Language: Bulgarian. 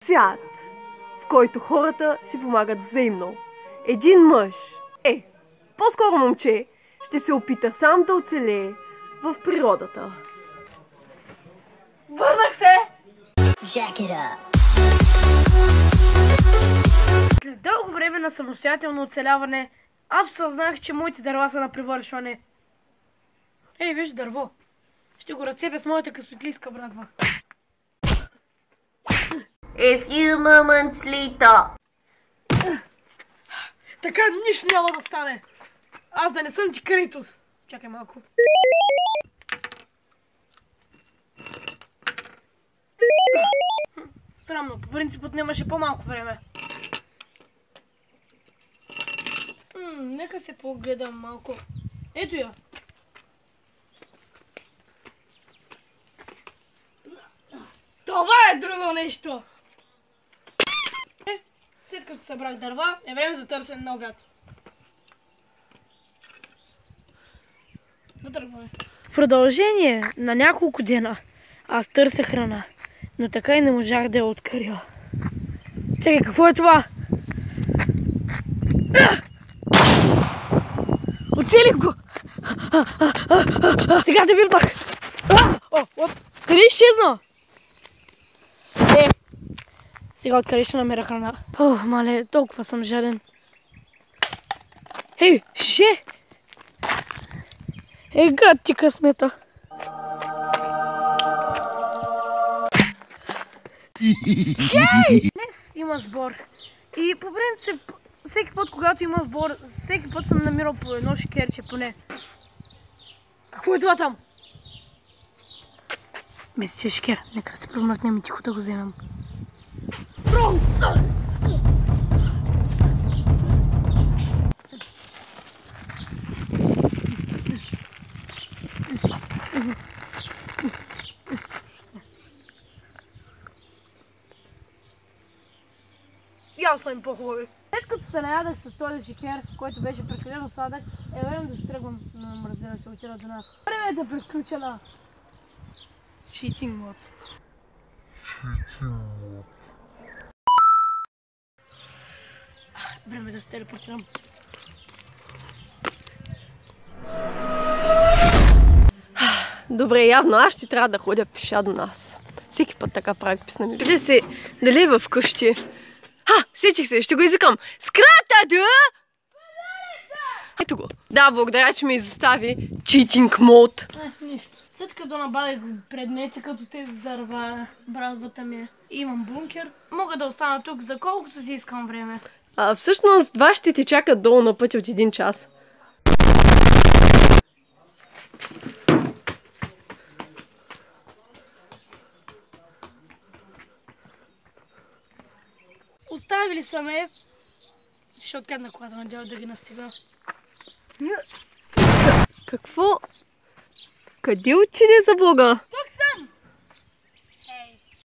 Свят, в който хората си помагат взаимно. Един мъж, по-скоро момче, ще се опита сам да оцелее в природата. Върнах се! След дълго време на самостоятелно оцеляване, аз осъзнах, че моите дърва са на привършване. Ей, виж дърво. Ще го разцепя с моята късметлийска брадва. A few moments later. Така нищо няма да стане. Аз да не съм ти Критос. Чакай малко. Странно, по принцип отнемаше по-малко време. Нека се погледам малко. Ето я. Това е друго нещо. След като събрах дърва, е време за търсене на обяд. Да тръгваме. В продължение на няколко дена аз търся храна, но така и не можах да я открия. Чакай, какво е това? Оцелих го! Сега те бивнах! Къде изчезна? Сега откъде ще намеря храна? Мале, толкова съм жаден. Шише! Гад ти късмета! Днес има сбор. И по принцип, всеки път, когато има сбор, всеки път съм намирал по едно шикерче поне. Какво е това там? Мисля, че е шикер. Нека да се промъкнем и тихо да го вземем. Я съм им по-хубави. След като се наядах с този шикер, който беше прекалено сладък, е време да се тръгвам на мразина, ще отида до нас. Време е да прескруча на Cheating мод. Време е да се телепортирам. Добре, явно аз ще трябва да ходя пеша до нас. Всеки път така прави писна ми. Дали е в къщи? Сетих се, ще го извикам. Скратаду! Ето го. Да, благодаря, че ме изостави. Cheating мод. Нищо. След като набавих предмети като тези дърва, брадвата ми, имам бункер, мога да остана тук за колкото си искам време. Всъщност, два ще ти чакат долу на пътя от 1 час. Оставили са ме. Ще открадна колата, надявам да ги настига. Какво? Къде отиде за Бога?